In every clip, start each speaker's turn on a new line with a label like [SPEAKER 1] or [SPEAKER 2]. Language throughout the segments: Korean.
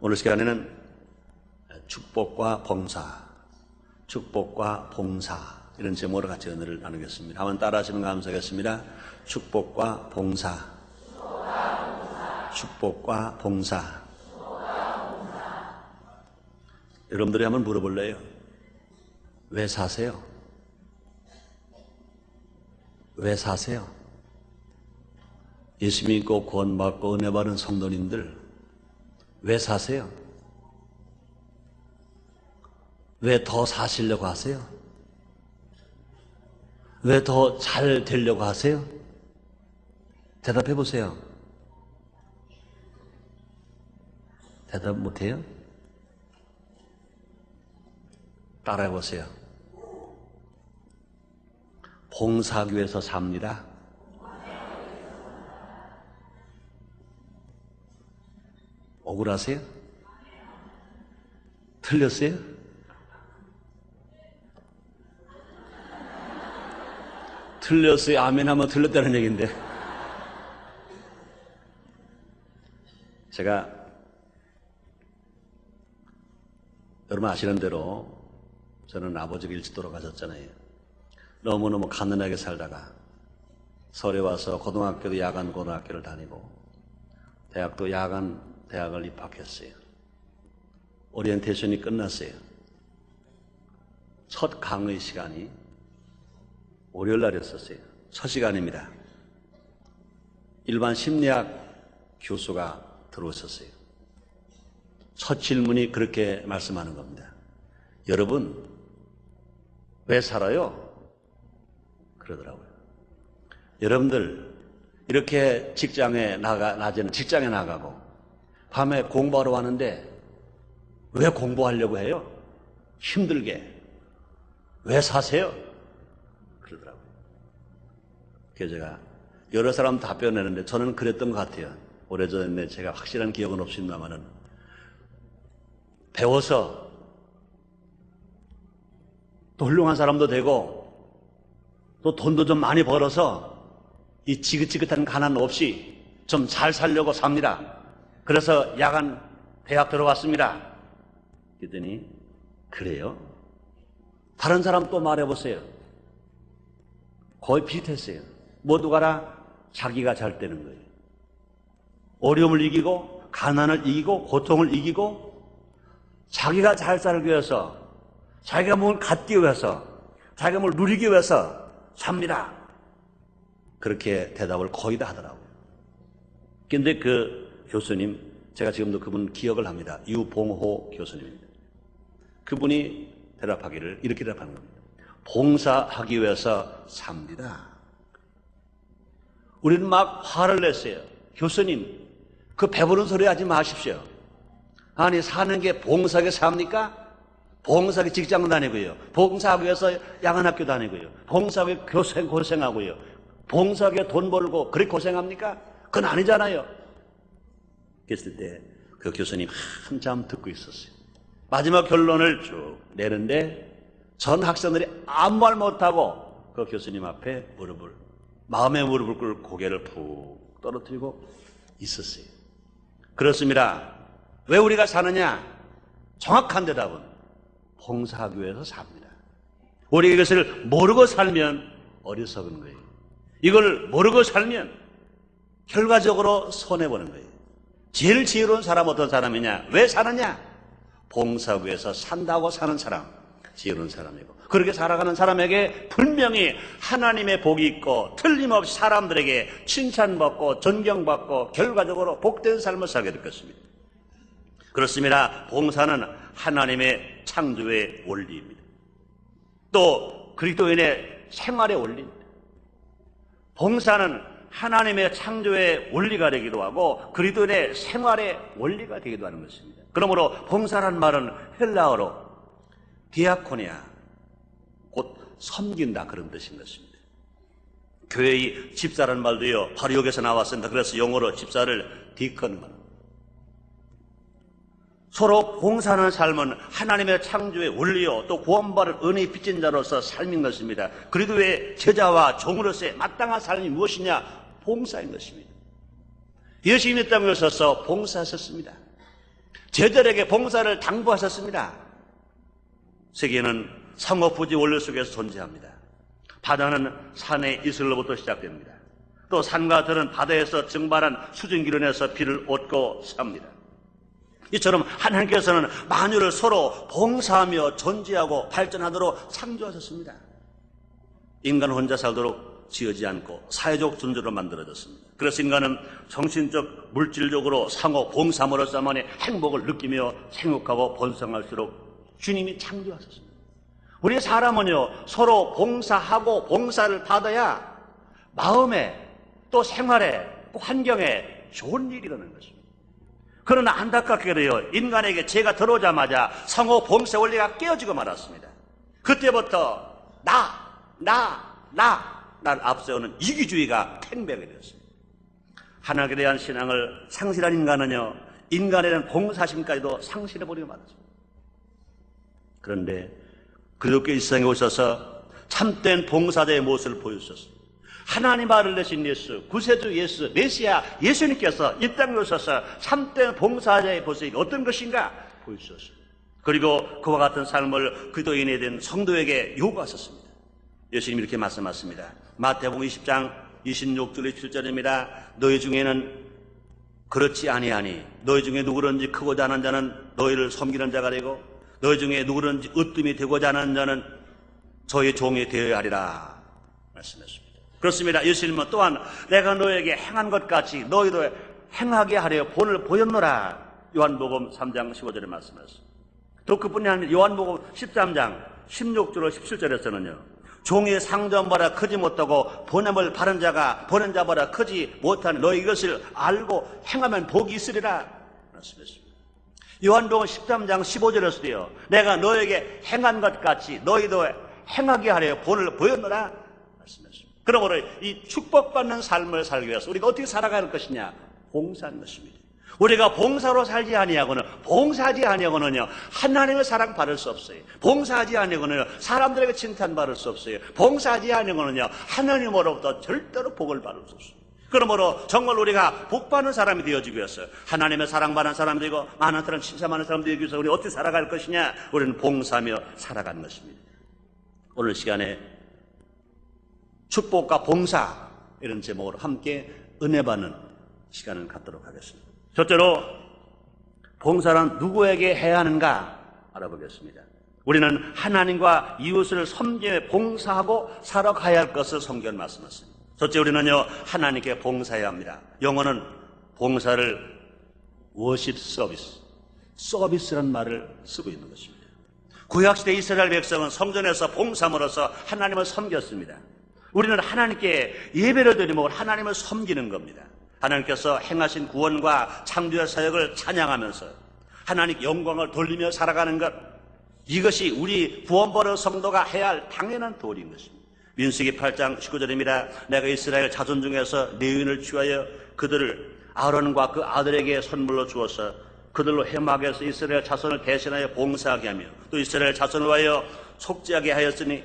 [SPEAKER 1] 오늘 시간에는 축복과 봉사, 축복과 봉사 이런 제목으로 같이 은혜를 나누겠습니다. 한번 따라하시면 감사하겠습니다. 축복과 봉사, 축복과 봉사. 여러분들이 한번 물어볼래요? 왜 사세요? 왜 사세요? 예수 믿고 구원받고 은혜 받은 성도님들 왜 사세요? 왜 더 사시려고 하세요? 왜 더 잘 되려고 하세요? 대답해 보세요. 대답 못해요? 따라해 보세요. 봉사하기 위해서 삽니다. 억울하세요? 틀렸어요? 틀렸어요? 아멘 하면 틀렸다는 얘기인데. 제가 여러분 아시는 대로 저는 아버지가 일찍 돌아가셨잖아요. 너무너무 가난하게 살다가 서울에 와서 고등학교도 야간 고등학교를 다니고 대학도 야간 대학을 입학했어요. 오리엔테이션이 끝났어요. 첫 강의 시간이 월요일 날이었었어요. 첫 시간입니다. 일반 심리학 교수가 들어오셨어요. 첫 질문이 그렇게 말씀하는 겁니다. 여러분 왜 살아요? 그러더라고요. 여러분들 이렇게 낮에는 직장에 나가고 밤에 공부하러 왔는데 왜 공부하려고 해요? 힘들게. 왜 사세요? 그러더라고요. 그래서 제가 여러 사람 답변했는데 저는 그랬던 것 같아요. 오래전에 제가 확실한 기억은 없습니다만은 배워서 또 훌륭한 사람도 되고 또 돈도 좀 많이 벌어서 이 지긋지긋한 가난 없이 좀 잘 살려고 삽니다. 그래서 야간 대학 들어왔습니다. 그랬더니 그래요? 다른 사람 또 말해보세요. 거의 비슷했어요. 모두가 자기가 잘 되는 거예요. 어려움을 이기고 가난을 이기고 고통을 이기고 자기가 잘 살기 위해서 자기가 뭘 갖기 위해서 자기가 뭘 누리기 위해서 삽니다. 그렇게 대답을 거의 다 하더라고요. 근데 그 교수님, 제가 지금도 그분 기억을 합니다. 유봉호 교수님입니다. 그분이 대답하기를 이렇게 대답하는 겁니다. 봉사하기 위해서 삽니다. 우리는 막 화를 냈어요. 교수님, 그 배부른 소리 하지 마십시오. 아니, 사는 게 봉사하게 삽니까? 봉사하기 직장 다니고요. 봉사하기 위해서 야간학교 다니고요. 봉사하기 고생하고요. 봉사하기 돈 벌고 그렇게 고생합니까? 그건 아니잖아요. 그랬을 때 그 교수님 한참 듣고 있었어요. 마지막 결론을 쭉 내는데 전 학생들이 아무 말 못하고 그 교수님 앞에 마음의 무릎을 꿇고 고개를 푹 떨어뜨리고 있었어요. 그렇습니다. 왜 우리가 사느냐? 정확한 대답은 봉사하기 위해서 삽니다. 우리가 이것을 모르고 살면 어리석은 거예요. 이걸 모르고 살면 결과적으로 손해보는 거예요. 제일 지혜로운 사람 어떤 사람이냐? 왜 사느냐? 봉사하기 위해서 산다고 사는 사람, 지혜로운 사람이고 그렇게 살아가는 사람에게 분명히 하나님의 복이 있고 틀림없이 사람들에게 칭찬받고 존경받고 결과적으로 복된 삶을 살게 될 것입니다. 그렇습니다. 봉사는 하나님의 창조의 원리입니다. 또 그리스도인의 생활의 원리입니다. 봉사는 하나님의 창조의 원리가 되기도 하고 그리스도인의 생활의 원리가 되기도 하는 것입니다. 그러므로 봉사란 말은 헬라어로 디아코니아, 곧 섬긴다 그런 뜻인 것입니다. 교회의 집사라는 말도요 바로 여기서 나왔습니다. 그래서 영어로 집사를 디컨 말합니다. 서로 봉사하는 삶은 하나님의 창조의 원리요 또 구원받을 은혜의 빚진 자로서 삶인 것입니다. 그리스도의 제자와 종으로서의 마땅한 삶이 무엇이냐? 봉사인 것입니다. 예수님이 땅에 오셔서 봉사하셨습니다. 제자들에게 봉사를 당부하셨습니다. 세계는 상호부지 원리 속에서 존재합니다. 바다는 산의 이슬로부터 시작됩니다. 또 산과 들은 바다에서 증발한 수증기론에서 비를 얻고 삽니다. 이처럼 하나님께서는 만유를 서로 봉사하며 존재하고 발전하도록 창조하셨습니다. 인간 혼자 살도록 지어지 않고 사회적 존재로 만들어졌습니다. 그래서 인간은 정신적, 물질적으로 상호 봉사함으로써만의 행복을 느끼며 생육하고 번성할수록 주님이 창조하셨습니다. 우리 사람은요, 서로 봉사하고 봉사를 받아야 마음에 또 생활에 또 환경에 좋은 일이 일어나는 것입니다. 그러나 안타깝게도요, 인간에게 죄가 들어오자마자 상호 봉사 원리가 깨어지고 말았습니다. 그때부터 나를 앞세우는 이기주의가 팽배하게 되었습니다. 하나님에 대한 신앙을 상실한 인간은요, 인간에 대한 봉사심까지도 상실해버리고 말았습니다. 그런데 그렇게 이 세상에 오셔서 참된 봉사자의 모습을 보여주셨습니다. 하나님 아들 되신 예수, 구세주 예수, 메시아 예수님께서 이 땅에 오셔서 참된 봉사자의 모습이 어떤 것인가 보여주셨습니다. 그리고 그와 같은 삶을 그리스도인에 된 성도에게 요구하셨습니다. 예수님이 이렇게 말씀하십니다. 마태복음 20장 26절 27절입니다. 너희 중에는 그렇지 아니하니 너희 중에 누구든지 크고자 하는 자는 너희를 섬기는 자가 되고 너희 중에 누구든지 으뜸이 되고자 하는 자는 저의 종이 되어야 하리라 말씀했습니다. 그렇습니다. 예수님은 또한 내가 너에게 행한 것 같이 너희도 행하게 하려 본을 보였노라. 요한복음 3장 15절에 말씀하셨습니다. 또 그뿐이 아니라 요한복음 13장 16절 17절에서는요. 종의 상전보다 크지 못하고 보냄을 바른 자가 보낸 자보다 크지 못한 너희 이것을 알고 행하면 복이 있으리라 말씀했습니다. 요한복음 13장 15절에서도요. 내가 너에게 행한 것 같이 너희도 행하게 하려 본을 보였노라 말씀했습니다. 그러므로 이 축복받는 삶을 살기 위해서 우리가 어떻게 살아가는 것이냐? 봉사하는 것입니다. 우리가 봉사로 살지 아니하고는 봉사하지 아니하고는요 하나님의 사랑 받을 수 없어요. 봉사하지 아니하고는요 사람들에게 칭찬 받을 수 없어요. 봉사하지 아니하고는요 하나님으로부터 절대로 복을 받을 수 없어요. 그러므로 정말 우리가 복받는 사람이 되어지기 위해서 하나님의 사랑받는 사람이 되고 많은 사람 칭찬받는 사람이 되기 위해서 우리 어떻게 살아갈 것이냐? 우리는 봉사하며 살아가는 것입니다. 오늘 시간에 축복과 봉사 이런 제목으로 함께 은혜 받는 시간을 갖도록 하겠습니다. 첫째로 봉사는 누구에게 해야 하는가 알아보겠습니다. 우리는 하나님과 이웃을 섬기며 봉사하고 살아가야 할 것을 성경은 말씀하십니다. 첫째 우리는요 하나님께 봉사해야 합니다. 영어는 봉사를 워십 서비스라는 말을 쓰고 있는 것입니다. 구약시대 이스라엘 백성은 성전에서 봉사함으로써 하나님을 섬겼습니다. 우리는 하나님께 예배를 드리며 하나님을 섬기는 겁니다. 하나님께서 행하신 구원과 창조의 사역을 찬양하면서 하나님 영광을 돌리며 살아가는 것, 이것이 우리 구원받은 성도가 해야 할 당연한 도리인 것입니다. 민수기 8장 19절입니다. 내가 이스라엘 자손 중에서 레위인을 취하여 그들을 아론과 그 아들에게 선물로 주어서 그들로 해막에서 이스라엘 자손을 대신하여 봉사하게 하며 또 이스라엘 자손을 위하여 속죄하게 하였으니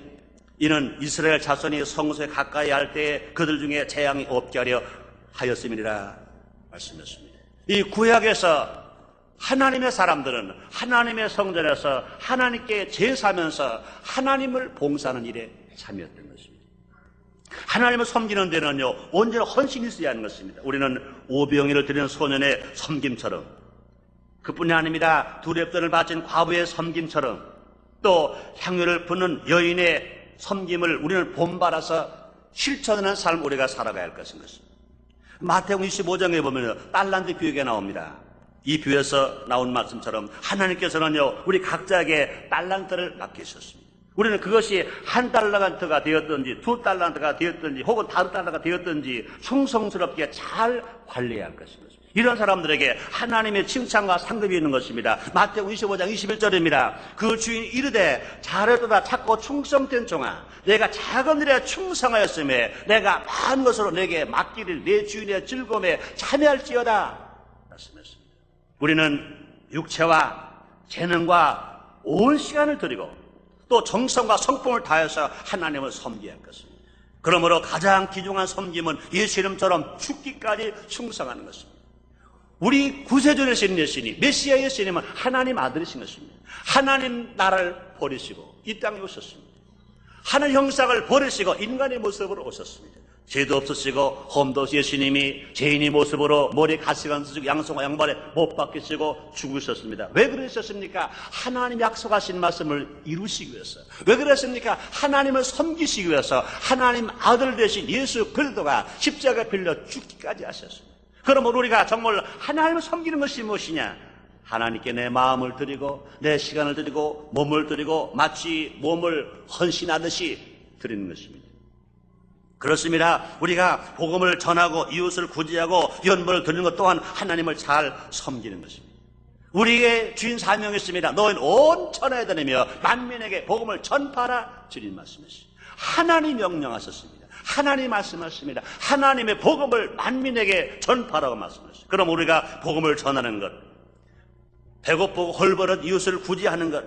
[SPEAKER 1] 이는 이스라엘 자손이 성소에 가까이 할 때에 그들 중에 재앙이 없게 하려 하였음이니라 말씀했습니다. 이 구약에서 하나님의 사람들은 하나님의 성전에서 하나님께 제사하면서 하나님을 봉사하는 일에 참여했던 것입니다. 하나님을 섬기는 데는요 온전히 헌신이 있어야 하는 것입니다. 우리는 오병이를 드리는 소년의 섬김처럼, 그뿐이 아닙니다. 두렙돈을 바친 과부의 섬김처럼, 또 향유를 붓는 여인의 섬김을 우리는 본받아서 실천하는 삶을 우리가 살아가야 할 것인 것입니다. 마태복음 25장에 보면 달란트 비유가 나옵니다. 이 비유에서 나온 말씀처럼 하나님께서는요 우리 각자에게 달란트를 맡기셨습니다. 우리는 그것이 한 달란트가 되었든지 두 달란트가 되었든지 혹은 다른 달란트가 되었든지 충성스럽게 잘 관리해야 할 것입니다. 이런 사람들에게 하나님의 칭찬과 상급이 있는 것입니다. 마태복음 25장 21절입니다. 그 주인이 이르되 잘했도다 착고 충성된 종아, 내가 작은 일에 충성하였음에 내가 많은 것으로 내게 맡기를 내 주인의 즐거움에 참여할지어다 말씀했습니다. 우리는 육체와 재능과 온 시간을 드리고 또 정성과 성품을 다해서 하나님을 섬겨야 할 것입니다. 그러므로 가장 귀중한 섬김은 예수 이름처럼 죽기까지 충성하는 것입니다. 우리 구세주의 신의 신이 메시아의 신임은 하나님 아들이신 것입니다. 하나님 나라를 버리시고 이 땅에 오셨습니다. 하늘 형상을 버리시고 인간의 모습으로 오셨습니다. 죄도 없으시고 험도 없이 예수님이 죄인의 모습으로 머리에 가시관 쓰시고 양손과 양발에 못 박히시고 죽으셨습니다. 왜 그러셨습니까? 하나님 약속하신 말씀을 이루시기 위해서. 왜 그랬습니까? 하나님을 섬기시기 위해서 하나님 아들 되신 예수 그리스도가 십자가에 빌려 죽기까지 하셨습니다. 그러면 우리가 정말 하나님을 섬기는 것이 무엇이냐? 하나님께 내 마음을 드리고 내 시간을 드리고 몸을 드리고 마치 몸을 헌신하듯이 드리는 것입니다. 그렇습니다. 우리가 복음을 전하고 이웃을 구제하고 연보를 드리는 것 또한 하나님을 잘 섬기는 것입니다. 우리의 주인 사명이 있습니다. 너희는 온 천하에 다니며 만민에게 복음을 전파하라 주님 말씀이십니다. 하나님이 명령하셨습니다. 하나님이 말씀하십니다. 하나님의 복음을 만민에게 전파하라고 말씀하셨습니다. 그럼 우리가 복음을 전하는 것, 배고프고 헐벗은 이웃을 구제하는 것,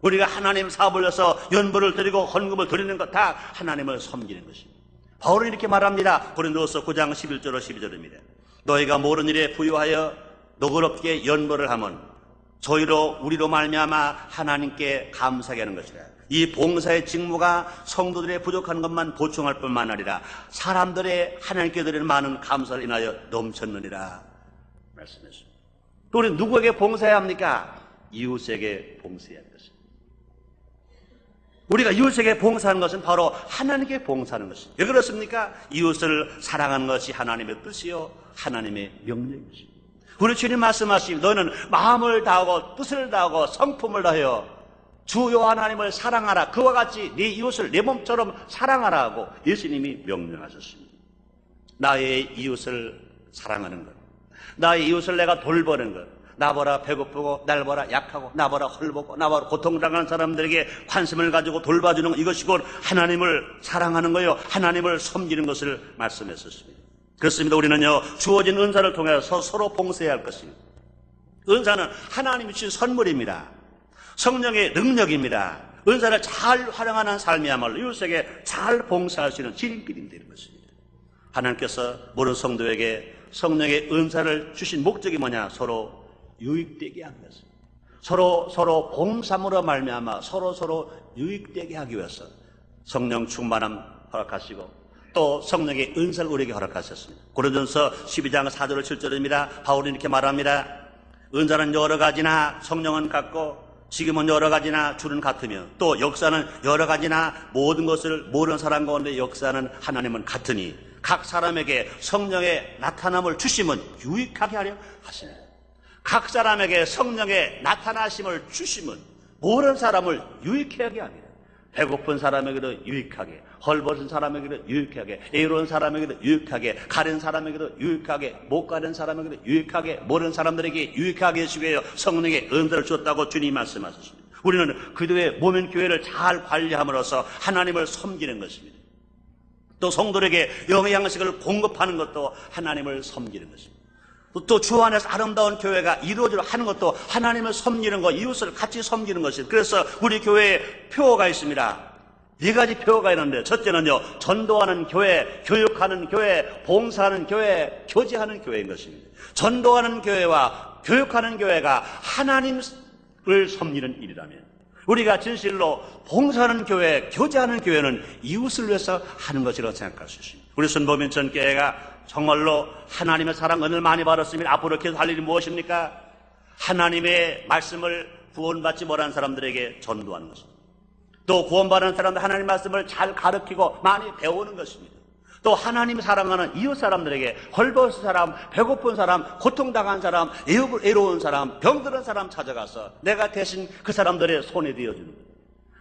[SPEAKER 1] 우리가 하나님 사업을 해서 연보를 드리고 헌금을 드리는 것 다 하나님을 섬기는 것입니다. 바울은 이렇게 말합니다. 고린도서 9장 11절로 12절입니다. 너희가 모르는 일에 부유하여 너그럽게 연보를 하면 저희로 우리로 말미암아 하나님께 감사하게 하는 것이라. 이 봉사의 직무가 성도들의 부족한 것만 보충할 뿐만 아니라 사람들의 하나님께 드리는 많은 감사를 인하여 넘쳤느니라 말씀했습니다. 또 우리는 누구에게 봉사해야 합니까? 이웃에게 봉사해야 합니다. 우리가 이웃에게 봉사하는 것은 바로 하나님께 봉사하는 것입니다. 왜 그렇습니까? 이웃을 사랑하는 것이 하나님의 뜻이요 하나님의 명령이십니다. 우리 주님 말씀하십니다. 너는 마음을 다하고 뜻을 다하고 성품을 다하여 주요 하나님을 사랑하라. 그와 같이 네 이웃을 내 몸처럼 사랑하라 하고 예수님이 명령하셨습니다. 나의 이웃을 사랑하는 것, 나의 이웃을 내가 돌보는 것, 나보라 배고프고 날보라 약하고 나보라 헐벗고 나보라 고통당하는 사람들에게 관심을 가지고 돌봐주는 것, 이것이 곧 하나님을 사랑하는 거요 하나님을 섬기는 것을 말씀했었습니다. 그렇습니다. 우리는요 주어진 은사를 통해서 서로 봉사해야 할 것입니다. 은사는 하나님이 주신 선물입니다. 성령의 능력입니다. 은사를 잘 활용하는 삶이야말로 이웃에게 잘 봉사할 수 있는 지름길이 되는 것입니다. 하나님께서 모든 성도에게 성령의 은사를 주신 목적이 뭐냐? 서로 유익되게 하기 위해서, 서로 봉사함으로 말미암아 서로 유익되게 하기 위해서 성령 충만함 허락하시고 또 성령의 은사를 우리에게 허락하셨습니다. 고린도전서 12장 4절 7절입니다. 바울은 이렇게 말합니다. 은사는 여러 가지나 성령은 같고 지금은 여러 가지나 주는 같으며 또 역사는 여러 가지나 모든 것을 모르는 사람 가운데 역사는 하나님은 같으니 각 사람에게 성령의 나타남을 주심은 유익하게 하려 하십니다. 각 사람에게 성령의 나타나심을 주심은 모든 사람을 유익하게 합니다. 배고픈 사람에게도 유익하게, 헐벗은 사람에게도 유익하게, 애로운 사람에게도 유익하게, 가른 사람에게도 유익하게, 못 가른 사람에게도 유익하게, 모르는 사람들에게 유익하게 해주기 위해 성령의 은사를 주었다고 주님이 말씀하셨습니다. 우리는 그들의 몸인 교회를 잘 관리함으로써 하나님을 섬기는 것입니다. 또 성도들에게 영양식을 공급하는 것도 하나님을 섬기는 것입니다. 또 주 안에서 아름다운 교회가 이루어지도록 하는 것도 하나님을 섬기는 것, 이웃을 같이 섬기는 것입니다. 그래서 우리 교회에 표어가 있습니다. 4가지 표어가 있는데 첫째는요 전도하는 교회, 교육하는 교회, 봉사하는 교회, 교제하는 교회인 것입니다. 전도하는 교회와 교육하는 교회가 하나님을 섬기는 일이라면 우리가 진실로 봉사하는 교회, 교제하는 교회는 이웃을 위해서 하는 것이라고 생각할 수 있습니다. 우리 순복음 전교회가 정말로 하나님의 사랑 은혜를 많이 받았으면 앞으로 계속 할 일이 무엇입니까? 하나님의 말씀을 구원받지 못한 사람들에게 전도하는 것입니다. 또 구원받은 사람들 하나님 말씀을 잘 가르치고 많이 배우는 것입니다. 또 하나님 사랑하는 이웃 사람들에게 헐벗은 사람, 배고픈 사람, 고통당한 사람, 애로운 사람, 병들은 사람 찾아가서 내가 대신 그 사람들의 손에 되어주는 거예요.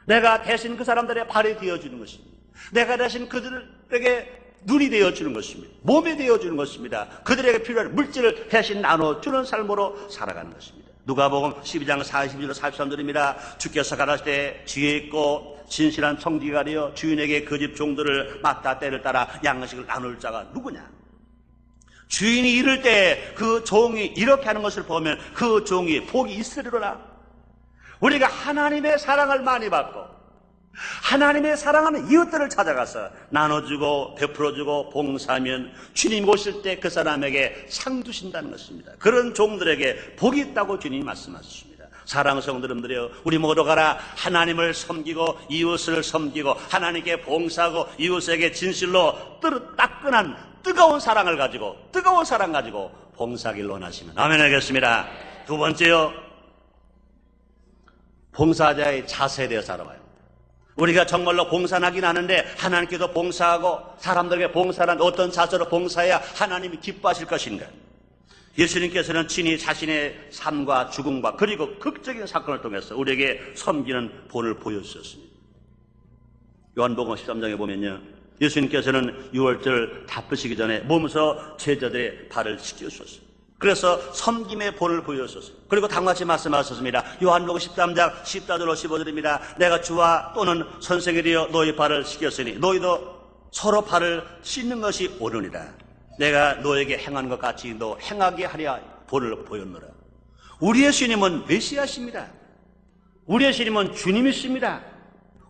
[SPEAKER 1] 내가 대신 그 사람들의 발이 되어주는 것입니다. 내가 대신 그들에게 눈이 되어주는 것입니다. 몸이 되어주는 것입니다. 그들에게 필요한 물질을 대신 나눠주는 삶으로 살아가는 것입니다. 누가복음 12장 42절 43절입니다. 주께서 가라사대 지혜 있고 진실한 청지기가 되어 주인에게 그 집 종들을 맡아 때를 따라 양식을 나눌 자가 누구냐? 주인이 이를 때 그 종이 이렇게 하는 것을 보면 그 종이 복이 있으리로라. 우리가 하나님의 사랑을 많이 받고 하나님의 사랑하는 이웃들을 찾아가서 나눠주고 베풀어주고 봉사하면 주님 오실 때 그 사람에게 상 주신다는 것입니다. 그런 종들에게 복이 있다고 주님이 말씀하셨습니다. 사랑하는 성도님들이여, 우리 모두 가라 하나님을 섬기고 이웃을 섬기고 하나님께 봉사하고 이웃에게 진실로 따끈한 뜨거운 사랑 가지고 봉사하기를 원하시면 아멘 하겠습니다. 두 번째요, 봉사자의 자세에 대해서 알아봐요. 우리가 정말로 봉사는 하긴 하는데 하나님께도 봉사하고 사람들에게 봉사는 어떤 자세로 봉사해야 하나님이 기뻐하실 것인가? 예수님께서는 친히 자신의 삶과 죽음과 그리고 극적인 사건을 통해서 우리에게 섬기는 본을 보여주셨습니다. 요한복음 13장에 보면요, 예수님께서는 유월절 바쁘시기 전에 몸소 제자들의 발을 씻겨주셨어요. 그래서 섬김의 본을 보여주셨어요. 그리고 다음같이 말씀하셨습니다. 요한복음 13장 14절로 15절입니다. 내가 주와 또는 선생이 되어 너희 발을 씻겼으니 너희도 서로 발을 씻는 것이 옳으니라. 내가 너에게 행한 것 같이 너 행하게 하려 본을 보였노라. 우리의 주님은 메시아십니다. 우리의 주님은 주님이십니다.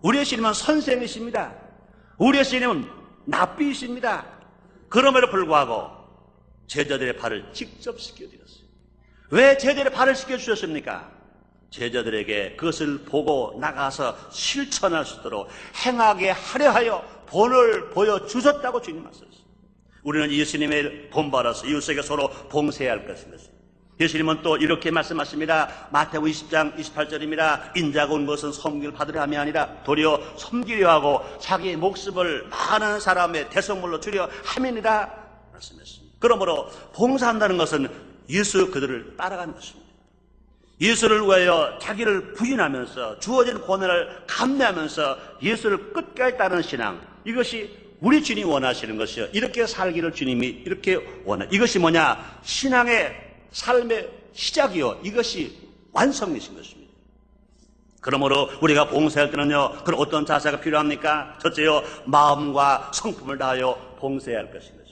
[SPEAKER 1] 우리의 주님은 선생이십니다. 우리의 주님은 납비이십니다. 그럼에도 불구하고 제자들의 발을 직접 씻겨드렸어요. 왜 제자들의 발을 씻겨주셨습니까? 제자들에게 그것을 보고 나가서 실천할 수 있도록 행하게 하려 하여 본을 보여주셨다고 주님 말씀하셨어요. 우리는 예수님의 본받아서 이웃에게 서로 봉사해야 할 것입니다. 예수님은 또 이렇게 말씀하십니다. 마태복음 20장 28절입니다. 인자가 온 것은 섬기를 받으려 함이 아니라 도리어 섬기려 하고 자기의 목숨을 많은 사람의 대성물로 주려 함이니라 말씀했습니다. 그러므로 봉사한다는 것은 예수 그들을 따라가는 것입니다. 예수를 위하여 자기를 부인하면서 주어진 권한을 감내하면서 예수를 끝까지 따르는 신앙, 이것이 우리 주님이 원하시는 것이요, 이렇게 살기를 주님이 이렇게 이것이 뭐냐? 신앙의 삶의 시작이요, 이것이 완성이신 것입니다. 그러므로 우리가 봉사할 때는요, 그런 어떤 자세가 필요합니까? 첫째요, 마음과 성품을 다하여 봉사해야 할 것입니다.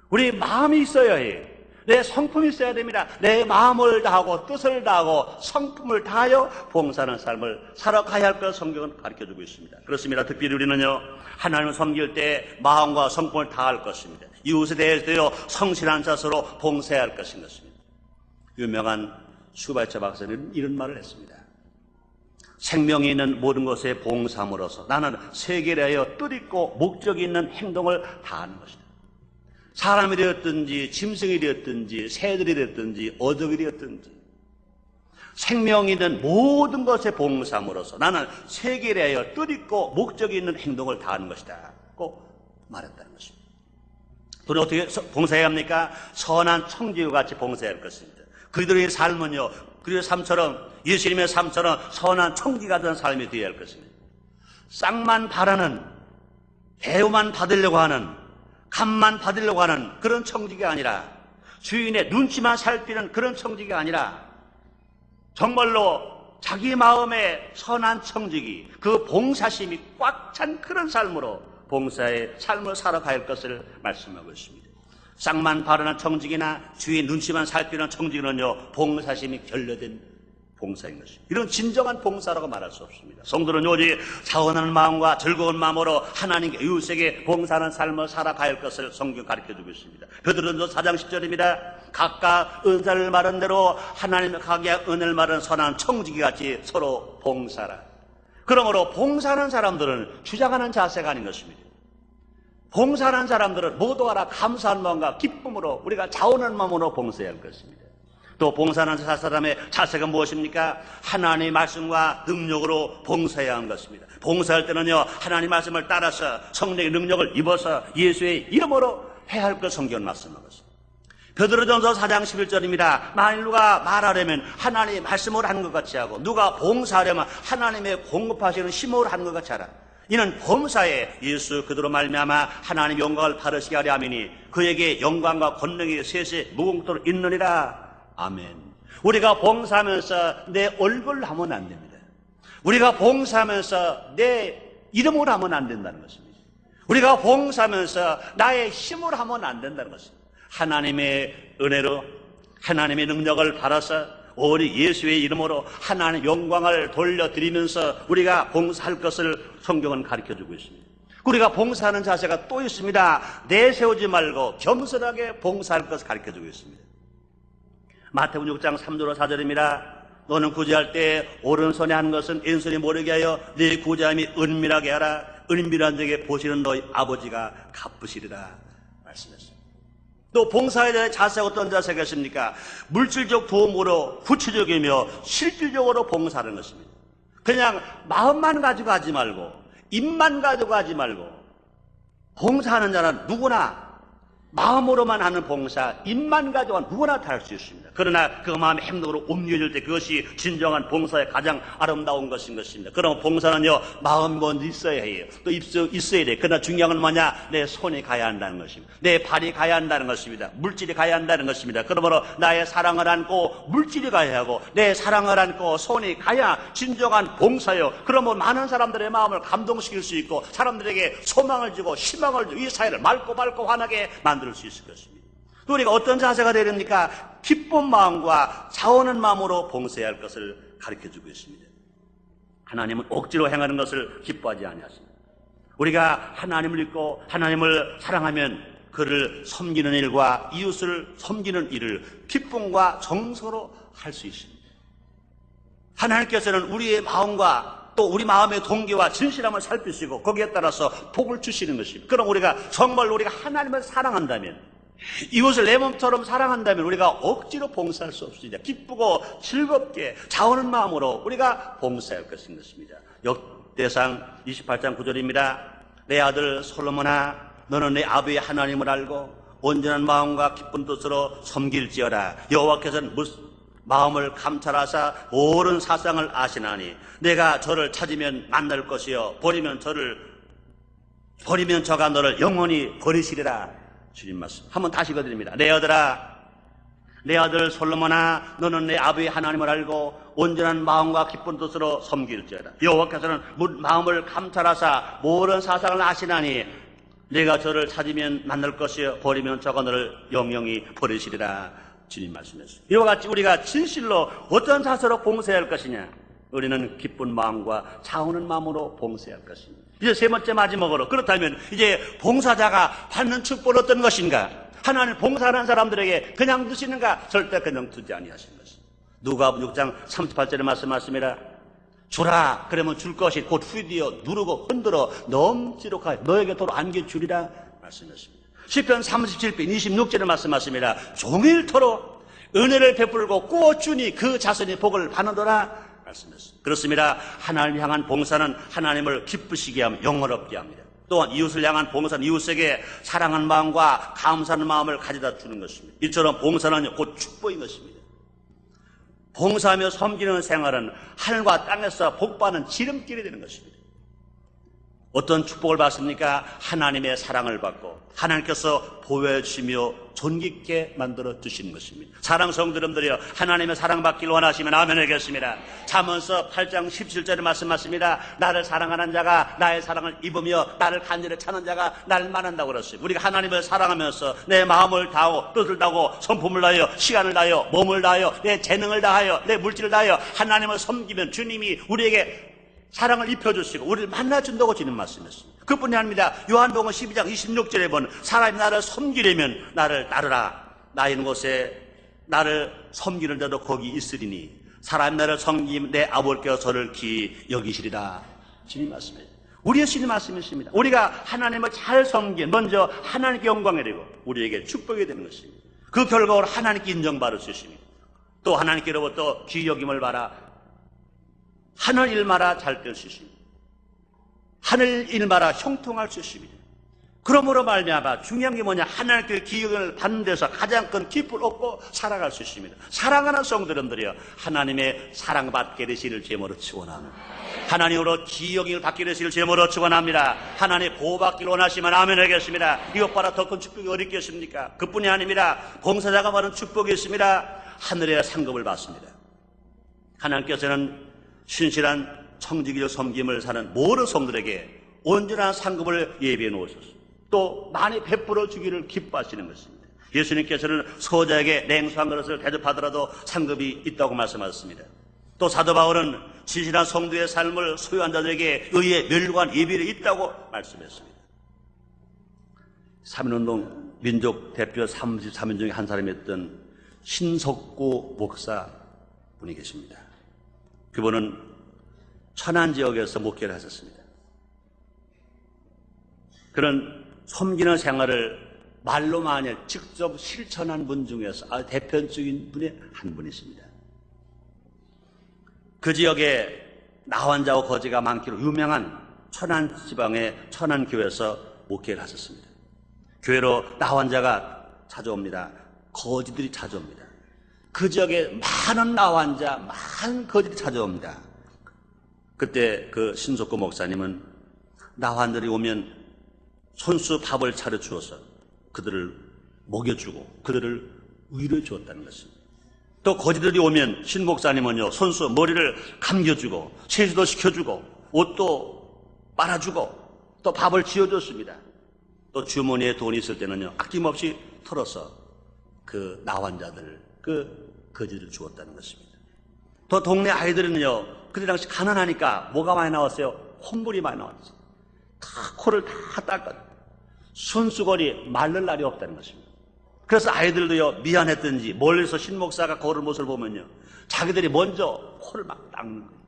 [SPEAKER 1] 우리 마음이 있어야 해요. 내 성품이 있어야 됩니다. 내 마음을 다하고 뜻을 다하고 성품을 다하여 봉사하는 삶을 살아가야 할 것을 성경은 가르쳐주고 있습니다. 그렇습니다. 특별히 우리는요, 하나님을 섬길 때 마음과 성품을 다할 것입니다. 이웃에 대해서요, 성실한 자세로 봉사해야 할 것인 것입니다. 유명한 슈바이처 박사는 이런 말을 했습니다. 생명이 있는 모든 것에 봉사함으로써 나는 세계를 위하여 뜻있고 목적이 있는 행동을 다하는 것이다. 사람이 되었든지 짐승이 되었든지 새들이 되었든지 어족이 되었든지 생명이 있는 모든 것에 봉사함으로써 나는 세계를 위하여 뜻있고 목적이 있는 행동을 다하는 것이다 고 말했다는 것입니다. 우리 어떻게 봉사해야 합니까? 선한 청지와 같이 봉사해야 할 것입니다. 그들의 삶은요, 그들의 삶처럼, 예수님의 삶처럼 선한 청지 같은 삶이 되어야 할 것입니다. 쌍만 바라는, 대우만 받으려고 하는, 값만 받으려고 하는 그런 청지기가 아니라, 주인의 눈치만 살피는 그런 청지기가 아니라, 정말로 자기 마음의 선한 청지기, 그 봉사심이 꽉 찬 그런 삶으로 봉사의 삶을 살아가야 할 것을 말씀하고 있습니다. 쌍만 바라는 청지기나 주인 눈치만 살피는 청지기는요, 봉사심이 결여된 봉사인 것입니다. 이런 진정한 봉사라고 말할 수 없습니다. 성도는 오직 자원하는 마음과 즐거운 마음으로 하나님께 이웃에게 봉사하는 삶을 살아가야 할 것을 성경 가르쳐주고 있습니다. 베드로전서 4장 10절입니다. 각각 은사를 말한 대로 하나님의 각각 은혜를 말한 선한 청지기같이 서로 봉사라. 그러므로 봉사하는 사람들은 주장하는 자세가 아닌 것입니다. 봉사하는 사람들은 모두 알아 감사한 마음과 기쁨으로 우리가 자원하는 마음으로 봉사해야 할 것입니다. 또 봉사하는 사람의 자세가 무엇입니까? 하나님의 말씀과 능력으로 봉사해야 하는 것입니다. 봉사할 때는요, 하나님의 말씀을 따라서 성령의 능력을 입어서 예수의 이름으로 해야 할 것 성경은 말씀하고 있습니다. 베드로전서 4장 11절입니다. 만일 누가 말하려면 하나님의 말씀으로 하는 것 같이 하고, 누가 봉사하려면 하나님의 공급하시는 힘으로 하는 것 같이 하라. 이는 범사에 예수 그대로 말미암아 하나님 영광을 바르시게 하려 함이니 그에게 영광과 권능이 세세 무궁토록 있느니라. 아멘. 우리가 봉사하면서 내 얼굴로 하면 안 됩니다. 우리가 봉사하면서 내 이름으로 하면 안 된다는 것입니다. 우리가 봉사하면서 나의 힘으로 하면 안 된다는 것입니다. 하나님의 은혜로 하나님의 능력을 받아서 오직 예수의 이름으로 하나님의 영광을 돌려드리면서 우리가 봉사할 것을 성경은 가르쳐주고 있습니다. 우리가 봉사하는 자세가 또 있습니다. 내세우지 말고 겸손하게 봉사할 것을 가르쳐주고 있습니다. 마태복음 6장 3절 4절입니다. 너는 구제할 때 오른손에 하는 것은 왼손이 모르게 하여 네 구제함이 은밀하게 하라. 은밀한 적에 보시는 너희 아버지가 갚으시리라 말씀했습니다. 또 봉사에 대한 자세가 어떤 자세가 있습니까? 물질적 도움으로 구체적이며 실질적으로 봉사하는 것입니다. 그냥 마음만 가지고 하지 말고 입만 가지고 하지 말고 봉사하는 자는 누구나 마음으로만 하는 봉사, 입만 가지고 누구나 다 할 수 있습니다. 그러나 그 마음의 행동으로 옮겨질 때 그것이 진정한 봉사의 가장 아름다운 것인 것입니다. 그럼 봉사는요, 마음이 먼저 있어야 해요. 또 있어야 돼요. 그러나 중요한 건 뭐냐? 내 손이 가야 한다는 것입니다. 내 발이 가야 한다는 것입니다. 물질이 가야 한다는 것입니다. 그러므로 나의 사랑을 안고 물질이 가야 하고 내 사랑을 안고 손이 가야 진정한 봉사요. 그러면 많은 사람들의 마음을 감동시킬 수 있고 사람들에게 소망을 주고 희망을 주고 이 사회를 맑고 환하게 만들 수 있을 것입니다. 또 우리가 어떤 자세가 되야 됩니까? 기쁜 마음과 자원한 마음으로 봉사해야 할 것을 가르쳐주고 있습니다. 하나님은 억지로 행하는 것을 기뻐하지 아니하십니다. 우리가 하나님을 믿고 하나님을 사랑하면 그를 섬기는 일과 이웃을 섬기는 일을 기쁨과 정서로 할 수 있습니다. 하나님께서는 우리의 마음과 또 우리 마음의 동기와 진실함을 살피시고 거기에 따라서 복을 주시는 것입니다. 그럼 우리가 정말 우리가 하나님을 사랑한다면 이웃을 내 몸처럼 사랑한다면 우리가 억지로 봉사할 수 없습니다. 기쁘고 즐겁게 자원하는 마음으로 우리가 봉사할 것입니다. 역대상 28장 9절입니다. 내 아들 솔로몬아 너는 내 아버지의 하나님을 알고 온전한 마음과 기쁜 뜻으로 섬길지어다. 여호와께서는 마음을 감찰하사 옳은 사상을 아시나니 내가 저를 찾으면 만날 것이요 버리면 저가 너를 영원히 버리시리라. 주님 말씀 한번 다시 읽어드립니다. 내 아들아, 내 아들 솔로몬아 너는 내 아버지의 하나님을 알고 온전한 마음과 기쁜 뜻으로 섬길지어다. 여호와께서는 마음을 감찰하사 모든 사상을 아시나니 내가 저를 찾으면 만날 것이요 버리면 저가 너를 영영히 버리시리라. 주님 말씀했습니다. 이와 같이 우리가 진실로 어떤 자세로 봉사해야 할 것이냐? 우리는 기쁜 마음과 차오는 마음으로 봉사해야 할 것입니다. 이제 세 번째 마지막으로 그렇다면 이제 봉사자가 받는 축복은 어떤 것인가? 하나님 봉사하는 사람들에게 그냥 주시는가? 절대 그냥 주지 아니하신 것입니다. 누가복음 6장 38절에 말씀하십니다. 주라 그러면 줄 것이 곧 후디어 누르고 흔들어 넘치도록 하여 너에게 도로 안겨주리라 말씀하십니다. 시편 37편 26절에 말씀하십니다. 종일토록 은혜를 베풀고 꾸어주니 그 자손이 복을 받는도라 말씀했습니다. 그렇습니다. 하나님을 향한 봉사는 하나님을 기쁘시게 하며 영원롭게 합니다. 또한 이웃을 향한 봉사는 이웃에게 사랑하는 마음과 감사하는 마음을 가져다 주는 것입니다. 이처럼 봉사는 곧 축복인 것입니다. 봉사하며 섬기는 생활은 하늘과 땅에서 복받는 지름길이 되는 것입니다. 어떤 축복을 받습니까? 하나님의 사랑을 받고 하나님께서 보호해 주시며 존귀케 만들어 주시는 것입니다. 사랑 성도님들이여 하나님의 사랑받기를 원하시면 아멘 하겠습니다. 잠언서 8장 17절에 말씀하십니다. 나를 사랑하는 자가 나의 사랑을 입으며 나를 간절히 찾는 자가 나를 만난다고 그랬어요. 우리가 하나님을 사랑하면서 내 마음을 다하고 뜻을 다하고 성품을 다하여 시간을 다하여 몸을 다하여 내 재능을 다하여 내 물질을 다하여 하나님을 섬기면 주님이 우리에게 사랑을 입혀주시고 우리를 만나준다고 주는 말씀이었습니다. 그뿐이 아닙니다. 요한복음 12장 26절에 보면 사람이 나를 섬기려면 나를 따르라. 나 있는 곳에 나를 섬기는 자도 거기 있으리니 사람이 나를 섬기면 내 아버지께서 저를 귀히 여기시리라. 주님 말씀입니다. 우리의 주님 말씀이십니다. 우리가 하나님을 잘 섬기면 먼저 하나님께 영광이 되고 우리에게 축복이 되는 것입니다. 그 결과로 하나님께 인정받을 수 있습니다. 또 하나님께로부터 귀히 여김을 받아 하늘 일마다 잘 될 수 있습니다. 하늘 일마다 형통할 수 있습니다. 그러므로 말미암아 중요한 게 뭐냐? 하나님께 기억을 받는 데서 가장 큰 기쁨을 얻고 살아갈 수 있습니다. 사랑하는 성도님들이여 하나님의 사랑받게 되시를 제모로 축원합니다. 하나님으로 기억을 받게 되시를 제모로 축원합니다. 하나님 보호받기를 원하시면 아멘 하겠습니다. 이것보다 더 큰 축복이 어디 있겠습니까? 그뿐이 아닙니다. 봉사자가 받은 축복이 있습니다. 하늘의 상급을 받습니다. 하나님께서는 신실한 청지기적 섬김을 사는 모든 성들에게 온전한 상급을 예비해 놓으셨습니다. 또 많이 베풀어 주기를 기뻐하시는 것입니다. 예수님께서는 소자에게 냉수 한 그릇을 대접하더라도 상급이 있다고 말씀하셨습니다. 또 사도 바울은 진실한 성도의 삶을 소유한 자들에게 의의 멸류관 예비를 있다고 말씀했습니다. 3.1운동 민족 대표 33인 중에 한 사람이었던 신석구 목사 분이 계십니다. 그분은 천안 지역에서 목회를 하셨습니다. 그런 섬기는 생활을 말로만 직접 실천한 분 중에서 대표적인 분이 한 분이십니다. 그 지역에 나환자와 거지가 많기로 유명한 천안 지방의 천안교회에서 목회를 하셨습니다. 교회로 나환자가 찾아옵니다. 거지들이 찾아옵니다. 그 지역에 많은 나환자, 많은 거지들이 찾아옵니다. 그때 그 신석구 목사님은 나환들이 오면 손수 밥을 차려주어서 그들을 먹여주고 그들을 위로해 주었다는 것입니다. 또 거지들이 오면 신 목사님은요, 손수 머리를 감겨주고 세수도 시켜주고 옷도 빨아주고 또 밥을 지어줬습니다. 또 주머니에 돈이 있을 때는요, 아낌없이 털어서 그 나환자들, 그 거지들을 주었다는 것입니다. 또 동네 아이들은요, 그때 당시 가난하니까 뭐가 많이 나왔어요? 콧물이 많이 나왔어요. 다 코를 다 닦아. 손수건이 마를 날이 없다는 것입니다. 그래서 아이들도요, 미안했든지 멀리서 신목사가 걸을 모습을 보면요, 자기들이 먼저 코를 막 닦는 거예요.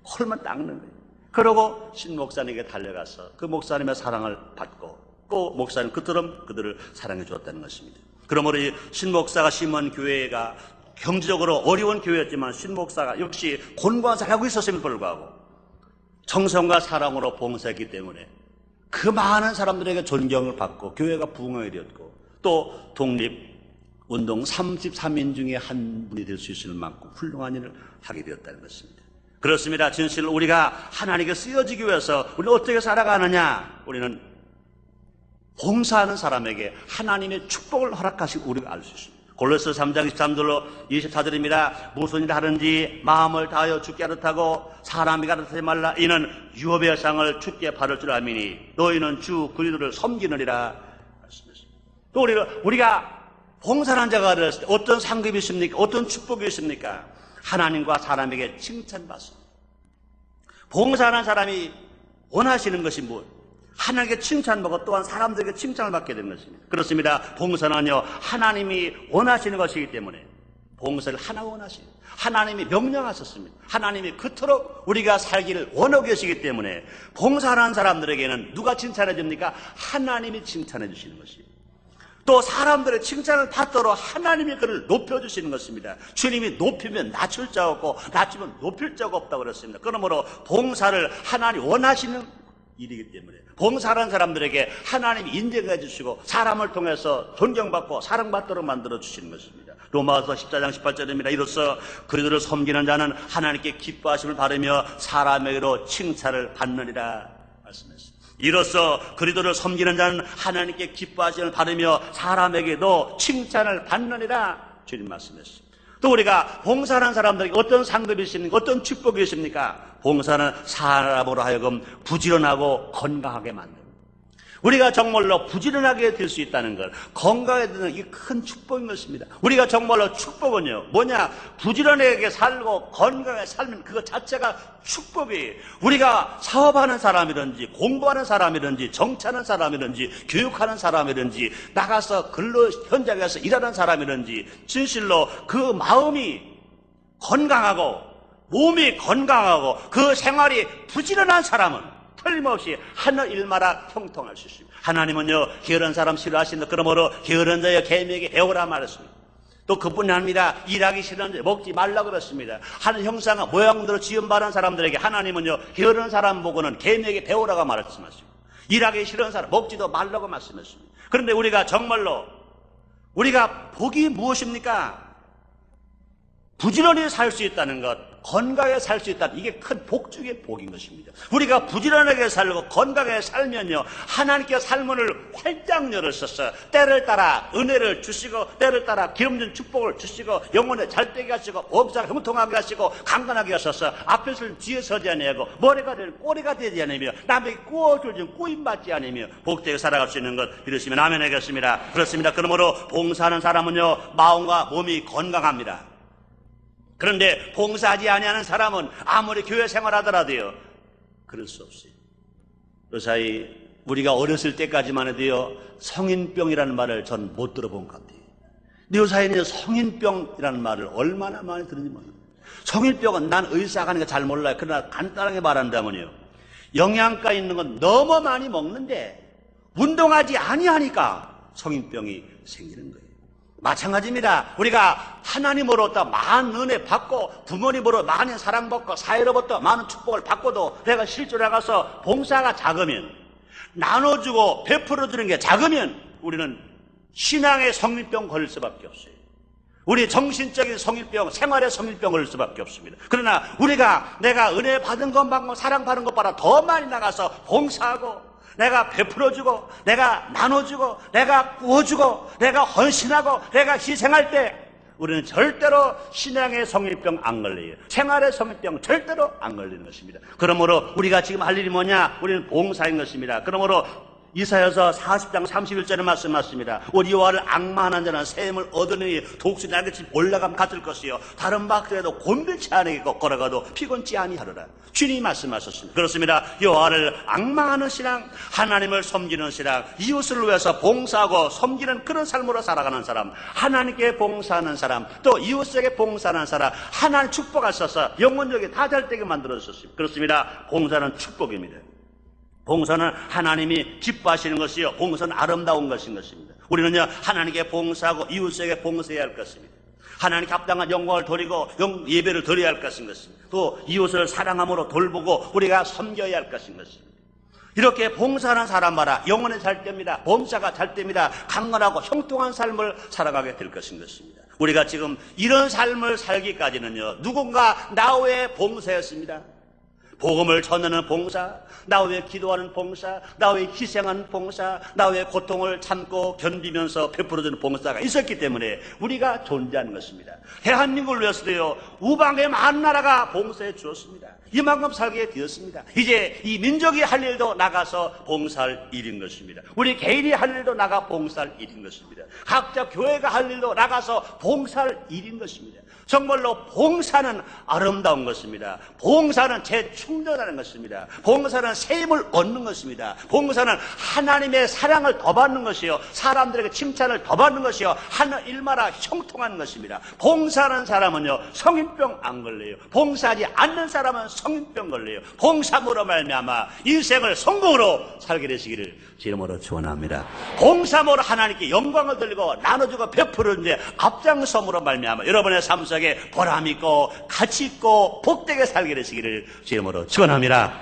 [SPEAKER 1] 코를만 닦는 거예요. 그러고 신목사님에게 달려가서 그 목사님의 사랑을 받고 또 목사님 그처럼 그들을 사랑해 주었다는 것입니다. 그러므로 이 신목사가 심은 교회가 경제적으로 어려운 교회였지만 신목사가 역시 곤고한 하고 있었음에도 불구하고 정성과 사랑으로 봉사했기 때문에 그 많은 사람들에게 존경을 받고 교회가 부흥하게 되었고 또 독립운동 33인 중에 한 분이 될 수 있을 만큼 훌륭한 일을 하게 되었다는 것입니다. 그렇습니다. 진실로 우리가 하나님께 쓰여지기 위해서 우리는 어떻게 살아가느냐? 우리는 봉사하는 사람에게 하나님의 축복을 허락하시고 우리가 알 수 있습니다. 골로새 3장 23절로 24절입니다. 무슨 일 하든지 마음을 다하여 주께 하듯하고 사람이 가르치지 말라. 이는 유업의 상을 주께 받을 줄 아미니 너희는 주 그리스도를 섬기느니라 말씀했습니다. 또 우리가 봉사하는 자가 되었을 때 어떤 상급이 있습니까? 어떤 축복이 있습니까? 하나님과 사람에게 칭찬받습니다. 봉사하는 사람이 원하시는 것이 무엇? 하나님께 칭찬받고 또한 사람들에게 칭찬을 받게 되는 것입니다. 그렇습니다. 봉사는요, 하나님이 원하시는 것이기 때문에 봉사를 하나 원하십니다. 하나님이 명령하셨습니다. 하나님이 그토록 우리가 살기를 원하고 계시기 때문에 봉사하는 사람들에게는 누가 칭찬해 줍니까? 하나님이 칭찬해 주시는 것입니다. 또 사람들의 칭찬을 받도록 하나님이 그를 높여주시는 것입니다. 주님이 높이면 낮출 자가 없고 낮추면 높일 자가 없다고 그랬습니다. 그러므로 봉사를 하나님 원하시는 일이기 때문에 봉사하는 사람들에게 하나님이 인정해 주시고 사람을 통해서 존경받고 사랑받도록 만들어 주시는 것입니다. 로마서 14장 18절입니다. 이로써 그리스도를 섬기는 자는 하나님께 기뻐하심을 바라며 사람에게로 칭찬을 받느니라 말씀했습니다. 이로써 그리스도를 섬기는 자는 하나님께 기뻐하심을 바라며 사람에게도 칭찬을 받느니라 주님 말씀했습니다. 또 우리가 봉사하는 사람들에게 어떤 상급이 있습니까? 어떤 축복이 있습니까? 봉사는 사람으로 하여금 부지런하고 건강하게 만듭니다. 우리가 정말로 부지런하게 될 수 있다는 것, 건강에 드는 이 큰 축복인 것입니다. 우리가 정말로 축복은요, 뭐냐? 부지런하게 살고 건강하게 살면 그것 자체가 축복이에요. 우리가 사업하는 사람이든지 공부하는 사람이든지 정치하는 사람이든지 교육하는 사람이든지 나가서 근로 현장에서 일하는 사람이든지 진실로 그 마음이 건강하고 몸이 건강하고 그 생활이 부지런한 사람은 틀림없이 하늘 일마다 형통할 수 있습니다. 하나님은요, 게으른 사람 싫어하신다. 그러므로 게으른 자여 개미에게 배우라 말했습니다. 또 그뿐이 아닙니다. 일하기 싫은 자 먹지 말라고 그랬습니다. 하는 형상과 모양대로 지음받은 사람들에게 하나님은요, 게으른 사람 보고는 개미에게 배우라고 말씀하십니다. 일하기 싫은 사람 먹지도 말라고 말씀했습니다. 그런데 우리가 정말로 우리가 복이 무엇입니까? 부지런히 살 수 있다는 것, 건강하게 살 수 있다는 이게 큰 복 중의 복인 것입니다. 우리가 부지런하게 살고 건강하게 살면요, 하나님께서 삶문을 활짝 열으셔서 때를 따라 은혜를 주시고 때를 따라 기름진 축복을 주시고 영혼에 잘되게 하시고 범사가 형통하게 하시고 강건하게 하셔서 앞에 서는 뒤에 서지 아니하고 머리가 되는 꼬리가 되지 않으며 남에게 꾸어줄진 꾸임받지 않으며 복되게 살아갈 수 있는 것 이러시면 아멘 하겠습니다. 그렇습니다. 그러므로 봉사하는 사람은요, 마음과 몸이 건강합니다. 그런데 봉사하지 아니하는 사람은 아무리 교회 생활하더라도요, 그럴 수 없어요. 그 사이 우리가 어렸을 때까지만 해도요, 성인병이라는 말을 전 못 들어본 것 같아요. 근데 요사이는 성인병이라는 말을 얼마나 많이 들은지 몰라요. 성인병은 난 의사가 하는 거 잘 몰라요. 그러나 간단하게 말한다면요, 영양가 있는 건 너무 많이 먹는데 운동하지 아니하니까 성인병이 생기는 거예요. 마찬가지입니다. 우리가 하나님으로부터 많은 은혜 받고 부모님으로 많은 사랑받고 사회로부터 많은 축복을 받고도 내가 실제로 나가서 봉사가 작으면, 나눠주고 베풀어주는 게 작으면 우리는 신앙의 성인병 걸릴 수밖에 없어요. 우리 정신적인 성인병, 생활의 성인병 걸릴 수밖에 없습니다. 그러나 우리가 내가 은혜 받은 것만큼 사랑받은 것보다 더 많이 나가서 봉사하고 내가 베풀어주고 내가 나눠주고 내가 구워주고 내가 헌신하고 내가 희생할 때 우리는 절대로 신앙의 성인병 안 걸려요. 생활의 성인병 절대로 안 걸리는 것입니다. 그러므로 우리가 지금 할 일이 뭐냐? 우리는 봉사인 것입니다. 그러므로 이사야서 40장 31절에 말씀하십니다. 우리 여호와를 앙망하는 자는 새 힘을 얻으니 독수리 날개같이 올라감 같을 것이요 다른 박들에도 곤빌치 아니겠고 걸어가도 피곤치 아니하리라. 주님이 말씀하셨습니다. 그렇습니다. 여호와를 앙망하는 신앙, 하나님을 섬기는 신앙, 이웃을 위해서 봉사하고 섬기는 그런 삶으로 살아가는 사람, 하나님께 봉사하는 사람, 또 이웃에게 봉사하는 사람, 하나님 축복하셔서 영혼적이 다 잘 되게 만들어주셨습니다. 그렇습니다. 봉사는 축복입니다. 봉사는 하나님이 기뻐하시는 것이요, 봉사는 아름다운 것인 것입니다. 우리는요, 하나님께 봉사하고 이웃에게 봉사해야 할 것입니다. 하나님께 합당한 영광을 돌리고 예배를 드려야 할 것인 것입니다. 또 이웃을 사랑함으로 돌보고 우리가 섬겨야 할 것인 것입니다. 이렇게 봉사하는 사람마다 영혼이 잘 됩니다. 범사가 잘 됩니다. 강건하고 형통한 삶을 살아가게 될 것인 것입니다. 우리가 지금 이런 삶을 살기까지는요, 누군가 나 외에 봉사했습니다. 복음을 전하는 봉사, 나 위해 기도하는 봉사, 나 위해 희생하는 봉사, 나 위해 고통을 참고 견디면서 베풀어주는 봉사가 있었기 때문에 우리가 존재하는 것입니다. 대한민국을 위해서도요, 우방의 많은 나라가 봉사해 주었습니다. 이만큼 살게 되었습니다. 이제 이 민족이 할 일도 나가서 봉사할 일인 것입니다. 우리 개인이 할 일도 나가 봉사할 일인 것입니다. 각자 교회가 할 일도 나가서 봉사할 일인 것입니다. 정말로 봉사는 아름다운 것입니다. 봉사는 재충전하는 것입니다. 봉사는 새 힘을 얻는 것입니다. 봉사는 하나님의 사랑을 더 받는 것이요, 사람들에게 칭찬을 더 받는 것이요, 하는 일마다 형통하는 것입니다. 봉사하는 사람은요, 성인병 안 걸려요. 봉사하지 않는 사람은 성인병 걸려요. 봉사함으로 말미암아 인생을 성공으로 살게 되시기를 이름으로 축원합니다. 봉사함으로 하나님께 영광을 돌리고 나눠주고 베푸는 데 앞장섬으로 말미암아 여러분의 삶 속에 보람 있고 가치 있고 복되게 살게 되시기를 이름으로 축원합니다.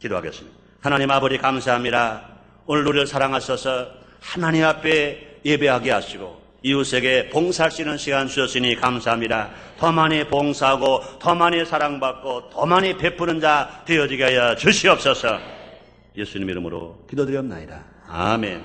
[SPEAKER 1] 기도하겠습니다. 하나님 아버지 감사합니다. 오늘 우리를 사랑하셔서 하나님 앞에 예배하게 하시고 이웃에게 봉사할 수 있는 시간 주셨으니 감사합니다. 더 많이 봉사하고 더 많이 사랑받고 더 많이 베푸는 자 되어지게 하여 주시옵소서. 예수님 이름으로 기도드렸나이다. 아멘.